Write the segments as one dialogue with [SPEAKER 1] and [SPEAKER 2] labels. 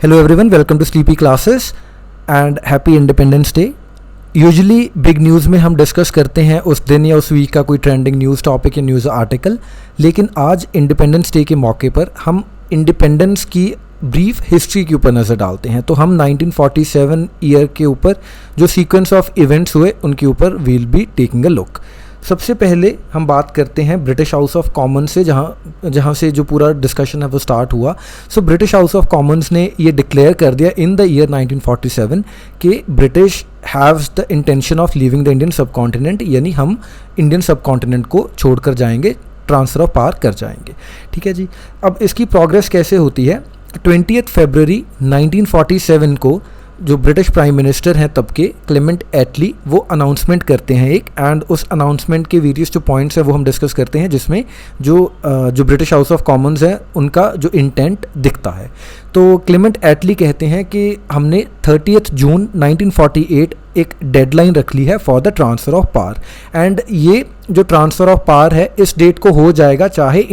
[SPEAKER 1] Hello everyone, welcome to Sleepy Classes and Happy Independence Day. Usually big news में हम discuss करते हैं उस दिन या उस वीक का कोई ट्रेंडिंग न्यूज़ टॉपिक या न्यूज़ आर्टिकल, लेकिन आज इंडिपेंडेंस डे के मौके पर हम इंडिपेंडेंस की ब्रीफ हिस्ट्री के ऊपर नज़र डालते हैं। तो हम 1947 ईयर के ऊपर जो सीक्वेंस ऑफ इवेंट्स हुए उनके ऊपर will be taking a look. सबसे पहले हम बात करते हैं ब्रिटिश हाउस ऑफ कॉमन्स से, जहाँ से जो पूरा डिस्कशन है वो स्टार्ट हुआ। So British house of Commons ने ये डिक्लेयर कर दिया इन द ईयर 1947 कि British haves the intention of leaving the Indian सब कॉन्टिनेंट, यानी हम इंडियन सब कॉन्टिनेंट को छोड़कर जाएंगे, ट्रांसफ़र ऑफ पावर कर जाएंगे। ठीक है जी। अब इसकी प्रोग्रेस कैसे होती है? 20 फरवरी 1947 को जो ब्रिटिश प्राइम मिनिस्टर हैं तब के क्लेमेंट एटली, वो अनाउंसमेंट करते हैं एक, एंड उस अनाउंसमेंट के वेरियस जो पॉइंट्स हैं वो हम डिस्कस करते हैं, जिसमें जो ब्रिटिश हाउस ऑफ कॉमन्स है उनका जो इंटेंट दिखता है। तो क्लेमेंट एटली कहते हैं कि हमने 30 जून 1948 एक डेडलाइन रख ली है for the transfer of power, and ये जो ट्रांसफ़र ऑफ पावर है इस डेट को हो जाएगा चाहे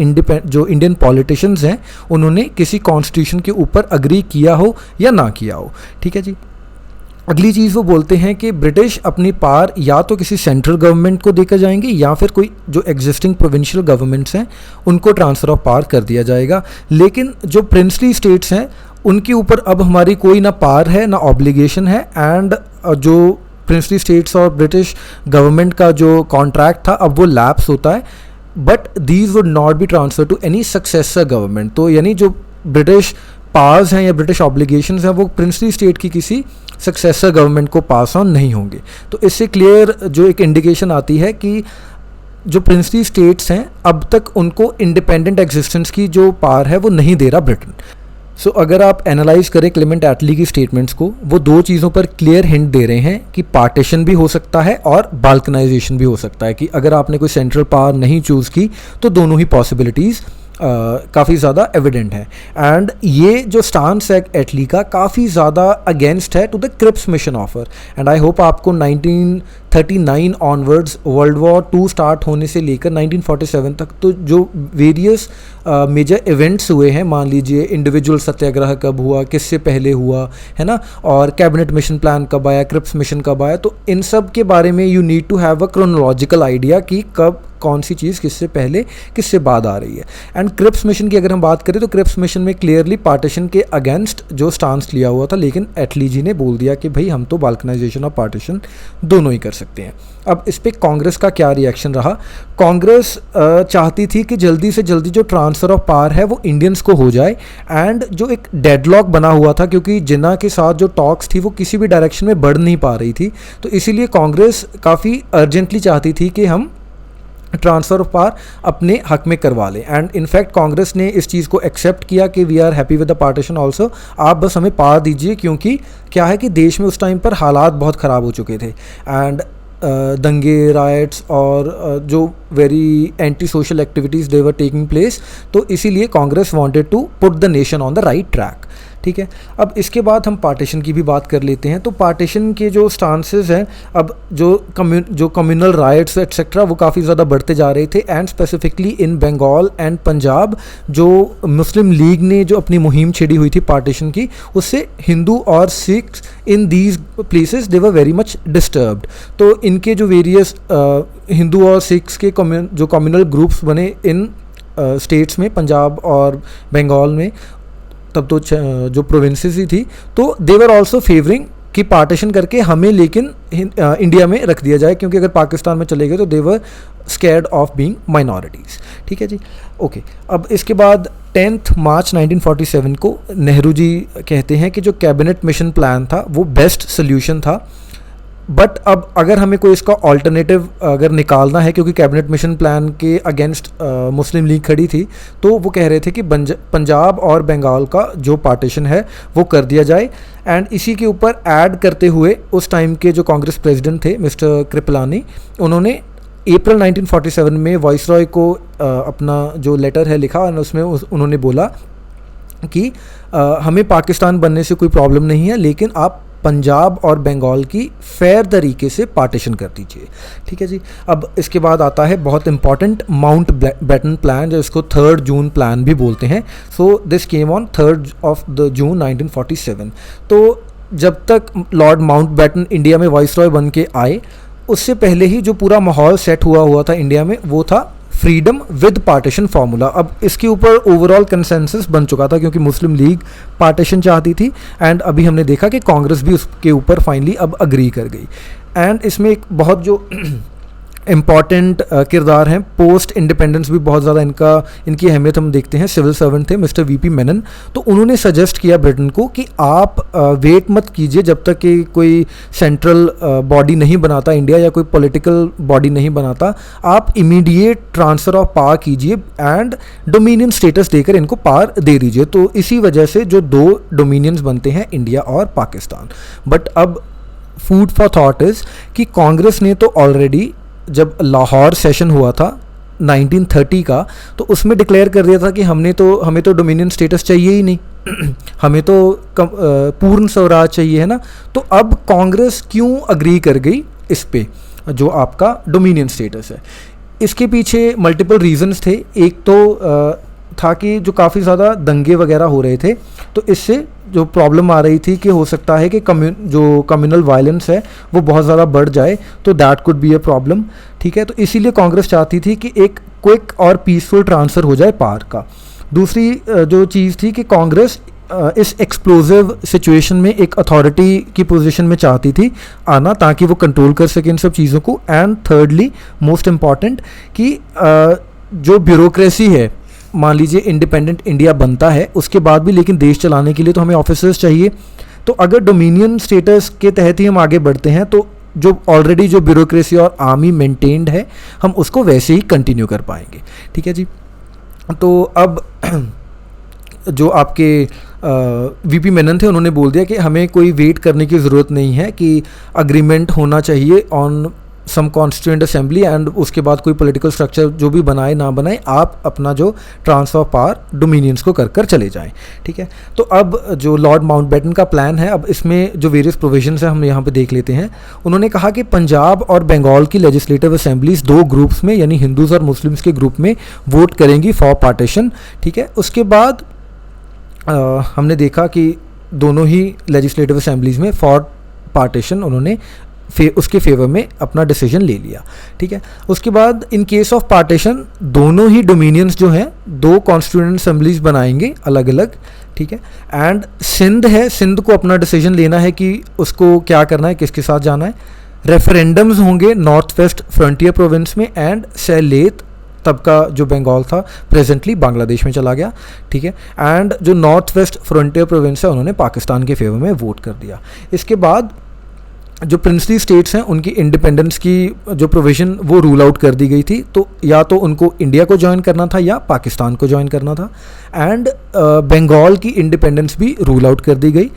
[SPEAKER 1] जो इंडियन पॉलिटिशियंस हैं उन्होंने किसी कॉन्स्टिट्यूशन के ऊपर अग्री किया हो या ना किया हो। ठीक है जी। अगली चीज़ वो बोलते हैं कि ब्रिटिश अपनी पावर या तो किसी सेंट्रल गवर्नमेंट को देकर जाएंगे या फिर कोई जो एग्जिस्टिंग प्रोविंशियल गवर्नमेंट्स हैं उनको ट्रांसफ़र ऑफ पावर कर दिया जाएगा, लेकिन जो प्रिंसली स्टेट्स हैं उनके ऊपर अब हमारी कोई ना पावर है ना ऑब्लिगेशन है, एंड जो प्रिंसली स्टेट्स और ब्रिटिश गवर्नमेंट का जो कॉन्ट्रैक्ट था अब वो लैप्स होता है, but these would not be transfer to any successor government. तो यानी जो ब्रिटिश पावर्स हैं या ब्रिटिश ऑब्लिगेशंस हैं वो प्रिंसली स्टेट की किसी सक्सेसर गवर्नमेंट को पास ऑन नहीं होंगे। तो इससे क्लियर जो एक इंडिकेशन आती है कि जो प्रिंसली स्टेट्स हैं अब तक उनको इंडिपेंडेंट एग्जिस्टेंस की जो पावर है वो नहीं दे रहा ब्रिटेन। सो अगर आप एनालाइज करें क्लेमेंट एटली की स्टेटमेंट्स को, वो दो चीज़ों पर क्लियर हिंट दे रहे हैं कि पार्टीशन भी हो सकता है और बाल्कनाइजेशन भी हो सकता है, कि अगर आपने कोई सेंट्रल पावर नहीं चूज़ की तो दोनों ही पॉसिबिलिटीज़ काफ़ी ज़्यादा एविडेंट है। एंड ये जो स्टांस है एटली का काफ़ी ज़्यादा अगेंस्ट है to the Cripps mission offer, and I hope आपको 1939 ऑनवर्ड्स वर्ल्ड वॉर 2 स्टार्ट होने से लेकर 1947 तक तो जो वेरियस मेजर इवेंट्स हुए हैं, मान लीजिए इंडिविजुअल सत्याग्रह कब हुआ, किससे पहले हुआ है ना, और कैबिनेट मिशन प्लान कब आया, क्रिप्स मिशन कब आया, तो इन सब के बारे में you need to have a chronological idea कि कब कौन सी चीज़ किससे पहले किससे बाद आ रही है। एंड क्रिप्स मिशन की अगर हम बात करें तो क्रिप्स मिशन में क्लियरली पार्टीशन के अगेंस्ट जो स्टांस लिया हुआ था, लेकिन एटली जी ने बोल दिया कि भाई हम तो बाल्कनाइजेशन और पार्टीशन दोनों ही कर सकते हैं। अब इस पर कांग्रेस का क्या रिएक्शन रहा? कांग्रेस चाहती थी कि जल्दी से जल्दी जो ट्रांसफ़र ऑफ पावर है वो इंडियंस को हो जाए, एंड जो एक डेडलॉक बना हुआ था क्योंकि जिन्ना के साथ जो टॉक्स थी वो किसी भी डायरेक्शन में बढ़ नहीं पा रही थी, तो इसीलिए कांग्रेस काफ़ी अर्जेंटली चाहती थी कि हम ट्रांसफ़र ऑफ पावर अपने हक में करवा लें। एंड इनफैक्ट कांग्रेस ने इस चीज़ को एक्सेप्ट किया कि we are happy with the partition also, आप बस हमें पावर दीजिए, क्योंकि क्या है कि देश में उस टाइम पर हालात बहुत ख़राब हो चुके थे, एंड दंगे, राइट्स और जो very anti social activities they were taking place, तो इसीलिए Congress wanted to put the nation on the right track. ठीक है। अब इसके बाद हम पार्टीशन की भी बात कर लेते हैं। तो पार्टीशन के जो स्टांसेस हैं, अब जो कम्युनल राइट्स एट्सेट्रा वो काफ़ी ज़्यादा बढ़ते जा रहे थे, and specifically in Bengal and Punjab जो मुस्लिम लीग ने जो अपनी मुहिम छेड़ी हुई थी पार्टीशन की, उससे हिंदू और Sikhs in these places they were very much disturbed. तो इनके जो वेरियस हिंदू और सिख्स के जो कम्युनल ग्रुप्स बने इन स्टेट्स में, पंजाब और बंगाल में, तब तो जो प्रोविंसेस ही थी, तो दे वर ऑल्सो फेवरिंग कि पार्टीशन करके हमें लेकिन इंडिया में रख दिया जाए, क्योंकि अगर पाकिस्तान में चले गए तो दे वर स्कैर्ड ऑफ बीइंग माइनॉरिटीज़। ठीक है जी। ओके। अब इसके बाद 10 मार्च 1947 को नेहरू जी कहते हैं कि जो कैबिनेट मिशन प्लान था वो बेस्ट सोल्यूशन था, बट अब अगर हमें कोई इसका ऑल्टरनेटिव अगर निकालना है, क्योंकि कैबिनेट मिशन प्लान के अगेंस्ट मुस्लिम लीग खड़ी थी, तो वो कह रहे थे कि पंजाब और बंगाल का जो पार्टीशन है वो कर दिया जाए। एंड इसी के ऊपर ऐड करते हुए उस टाइम के जो कांग्रेस प्रेसिडेंट थे मिस्टर कृपलानी, उन्होंने अप्रैल 1947 में वाइसरॉय को अपना जो लेटर है लिखा, और उसमें उन्होंने बोला कि हमें पाकिस्तान बनने से कोई प्रॉब्लम नहीं है, लेकिन आप पंजाब और बंगाल की फेयर तरीके से पार्टीशन कर दीजिए। ठीक है जी। अब इसके बाद आता है बहुत इंपॉर्टेंट माउंट बैटन प्लान, जो इसको 3 जून प्लान भी बोलते हैं। सो दिस केम ऑन 3 जून 1947। तो जब तक लॉर्ड माउंट बैटन इंडिया में वाइसरॉय बन के आए, उससे पहले ही जो पूरा माहौल सेट हुआ था इंडिया में, वो था फ्रीडम विद पार्टीशन फार्मूला। अब इसके ऊपर ओवरऑल कंसेंसस बन चुका था, क्योंकि मुस्लिम लीग पार्टीशन चाहती थी, एंड अभी हमने देखा कि कांग्रेस भी उसके ऊपर फाइनली अब अग्री कर गई। एंड इसमें एक बहुत जो इम्पॉर्टेंट किरदार हैं, पोस्ट इंडिपेंडेंस भी बहुत ज़्यादा इनकी अहमियत हम देखते हैं। सिविल सर्वेंट थे मिस्टर वीपी मेनन। तो उन्होंने सजेस्ट किया ब्रिटेन को कि आप वेट मत कीजिए जब तक कि कोई सेंट्रल बॉडी नहीं बनाता इंडिया, या कोई पॉलिटिकल बॉडी नहीं बनाता, आप इमीडिएट ट्रांसफ़र ऑफ पावर कीजिए एंड डोमिनियन स्टेटस देकर इनको पावर दे दीजिए। तो इसी वजह से जो 2 डोमिनियंस बनते हैं, इंडिया और पाकिस्तान। बट अब फूड फॉर थॉट इज़ कि कांग्रेस ने तो ऑलरेडी, जब लाहौर सेशन हुआ था 1930 का, तो उसमें डिक्लेयर कर दिया था कि हमें तो डोमिनियन स्टेटस चाहिए ही नहीं हमें तो पूर्ण स्वराज चाहिए, है ना। तो अब कांग्रेस क्यों अग्री कर गई इस पे, जो आपका डोमिनियन स्टेटस है? इसके पीछे मल्टीपल रीजंस थे। एक तो था कि जो काफ़ी ज़्यादा दंगे वगैरह हो रहे थे, तो इससे जो प्रॉब्लम आ रही थी कि हो सकता है कि जो कम्युनल वायलेंस है वो बहुत ज़्यादा बढ़ जाए, तो that could be a problem. ठीक है, तो इसीलिए कांग्रेस चाहती थी कि एक क्विक और पीसफुल ट्रांसफ़र हो जाए पावर का। दूसरी जो चीज़ थी कि कांग्रेस इस एक्सप्लोजिव सिचुएशन में एक अथॉरिटी की पोजीशन में चाहती थी आना, ताकि वो कंट्रोल कर सके इन सब चीज़ों को। एंड थर्डली, मोस्ट इम्पॉर्टेंट, कि जो ब्यूरोक्रेसी है, मान लीजिए इंडिपेंडेंट इंडिया बनता है, उसके बाद भी लेकिन देश चलाने के लिए तो हमें ऑफिसर्स चाहिए। तो अगर डोमिनियन स्टेटस के तहत ही हम आगे बढ़ते हैं, तो जो ऑलरेडी जो ब्यूरोक्रेसी और आर्मी मेंटेन्ड है, हम उसको वैसे ही कंटिन्यू कर पाएंगे। ठीक है जी। तो अब जो आपके वीपी मेनन थे, उन्होंने बोल दिया कि हमें कोई वेट करने की ज़रूरत नहीं है, कि अग्रीमेंट होना चाहिए on some constituent assembly, and उसके बाद कोई पॉलिटिकल स्ट्रक्चर जो भी बनाए ना बनाए, आप अपना जो ट्रांसफर ऑफ पावर डोमिनियंस को कर चले जाएं। ठीक है। तो अब जो लॉर्ड माउंटबेटन का प्लान है, अब इसमें जो वेरियस प्रोविजंस हैं हम यहाँ पे देख लेते हैं। उन्होंने कहा कि पंजाब और बंगाल की लेजिस्लेटिव असेंबलीज 2 ग्रुप्स में, यानी हिंदूज़ और मुस्लिम्स के ग्रुप में वोट करेंगी फॉर पार्टीशन। ठीक है। उसके बाद हमने देखा कि दोनों ही लेजिस्लेटिव असेंबलीज में फॉर पार्टीशन उन्होंने उसके फेवर में अपना डिसीजन ले लिया। ठीक है। उसके बाद इन केस ऑफ पार्टीशन दोनों ही डोमिनियंस जो हैं 2 कॉन्स्टिट्यूएंट असेंबलीज बनाएंगे अलग अलग। ठीक है। एंड सिंध है, सिंध को अपना डिसीजन लेना है कि उसको क्या करना है, किसके साथ जाना है। रेफरेंडम्स होंगे नॉर्थ वेस्ट फ्रंटियर प्रोविंस में, एंड सैलेत, तब का जो बंगाल था प्रेजेंटली बांग्लादेश में चला गया। ठीक है। एंड जो नॉर्थ वेस्ट फ्रंटियर प्रोविंस है, उन्होंने पाकिस्तान के फेवर में वोट कर दिया। इसके बाद जो प्रिंसली स्टेट्स हैं, उनकी इंडिपेंडेंस की जो प्रोविज़न वो रूल आउट कर दी गई थी। तो या तो उनको इंडिया को ज्वाइन करना था या पाकिस्तान को ज्वाइन करना था। एंड बंगाल की इंडिपेंडेंस भी रूल आउट कर दी गई।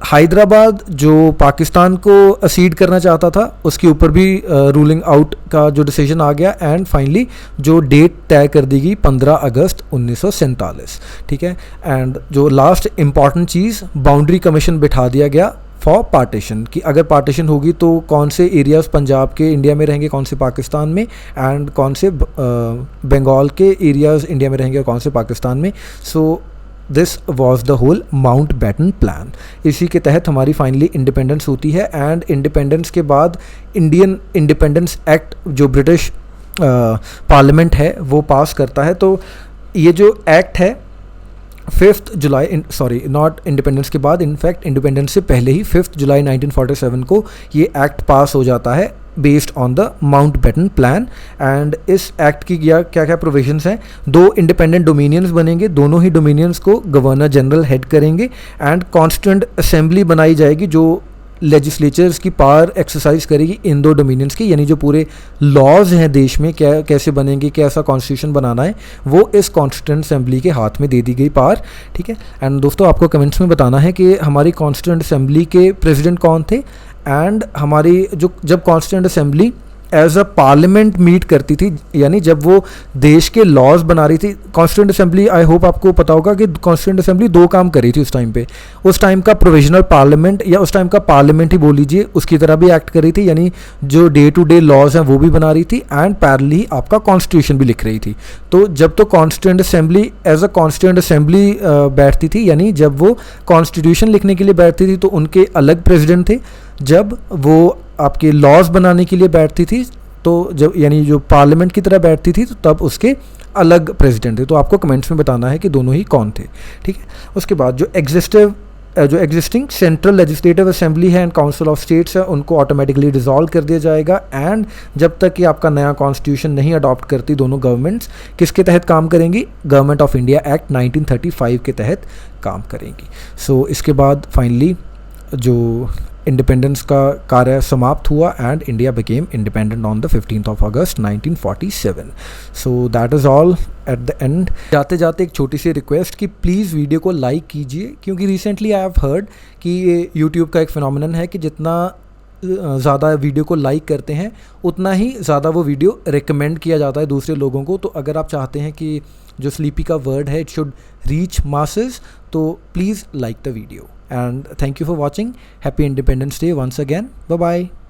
[SPEAKER 1] हैदराबाद जो पाकिस्तान को असीड करना चाहता था, उसके ऊपर भी रूलिंग आउट का जो डिसीजन आ गया। एंड फाइनली जो डेट तय कर दी गई 15 अगस्त 1947। ठीक है। एंड जो लास्ट इम्पॉर्टेंट चीज़, बाउंड्री कमीशन बिठा दिया गया फॉर पार्टीशन, कि अगर पार्टीशन होगी तो कौन से एरियाज़ पंजाब के इंडिया में रहेंगे, कौन से पाकिस्तान में, एंड कौन से बंगाल के एरियाज़ इंडिया में रहेंगे और कौन से पाकिस्तान में। So this was the whole Mountbatten plan. इसी के तहत हमारी फाइनली इंडिपेंडेंस होती है। एंड इंडिपेंडेंस के बाद इंडियन इंडिपेंडेंस एक्ट जो ब्रिटिश पार्लियामेंट है वो पास करता है। तो ये जो एक्ट है 5 जुलाई, सॉरी नॉट इंडिपेंडेंस के बाद, इनफैक्ट इंडिपेंडेंस से पहले ही 5 जुलाई 1947 को ये एक्ट पास हो जाता है based on the Mountbatten plan. And इस एक्ट की क्या क्या प्रोविजंस हैं, 2 इंडिपेंडेंट डोमिनियंस बनेंगे, दोनों ही डोमिनियंस को गवर्नर जनरल हेड करेंगे। एंड कॉन्स्टिट्यूएंट असेंबली बनाई जाएगी जो लेजिस्लेचर्स की पावर एक्सरसाइज करेगी इन 2 डोमिनियंस की, यानी जो पूरे लॉज हैं देश में क्या कैसे बनेंगे, कैसा कॉन्स्टिट्यूशन बनाना है, वो इस कॉन्स्टिट्यूएंट असेंबली के हाथ में दे दी गई पावर। ठीक है। एंड दोस्तों आपको कमेंट्स में बताना है कि हमारी कॉन्स्टिट्यूएंट असेंबली के प्रेसिडेंट कौन थे। एंड हमारी जो जब constituent assembly as a parliament meet करती थी, यानी जब वो देश के लॉज बना रही थी। कॉन्स्टिट्यूंट असेंबली, आई होप आपको पता होगा कि कॉन्स्टिट्यूंट असेंबली दो काम कर रही थी उस टाइम पे। उस टाइम का प्रोविजनल पार्लियामेंट या उस टाइम का पार्लियामेंट ही बोल लीजिए, उसकी तरह भी एक्ट कर रही थी, यानी जो डे टू डे लॉज हैं वो भी बना रही थी एंड पैरेलली आपका कॉन्स्टिट्यूशन भी लिख रही थी। तो जब तो constituent assembly as a constituent assembly बैठती थी, यानी जब वो कॉन्स्टिट्यूशन लिखने के लिए बैठती थी तो उनके अलग प्रेसिडेंट थे। जब वो आपके लॉज बनाने के लिए बैठती थी तो जब यानी जो पार्लियामेंट की तरह बैठती थी तो तब उसके अलग प्रेसिडेंट थे। तो आपको कमेंट्स में बताना है कि दोनों ही कौन थे, ठीक है। उसके बाद जो एग्जिस्टिंग सेंट्रल लेजिस्लेटिव असेंबली है एंड काउंसिल ऑफ स्टेट्स है, उनको ऑटोमेटिकली डिसॉल्व कर दिया जाएगा। एंड जब तक कि आपका नया कॉन्स्टिट्यूशन नहीं अडॉप्ट करती दोनों गवर्नमेंट्स, किसके तहत काम करेंगी? गवर्नमेंट ऑफ इंडिया एक्ट 1935 के तहत काम करेंगी। सो इसके बाद फाइनली जो इंडिपेंडेंस का कार्य समाप्त हुआ and India became independent on the 15th of August 1947। So that is all at the end. जाते जाते एक छोटी सी रिक्वेस्ट कि प्लीज़ वीडियो को लाइक कीजिए, क्योंकि रिसेंटली आई हैव हर्ड कि ये यूट्यूब का एक फिनोमिनन है कि जितना ज़्यादा वीडियो को लाइक करते हैं उतना ही ज़्यादा वो वीडियो रिकमेंड किया जाता है दूसरे लोगों को। तो अगर आप चाहते हैं कि जो स्लीपी का वर्ड है इट शुड रीच मासेस, तो please like the video. And thank you for watching. Happy Independence Day once again. Bye bye.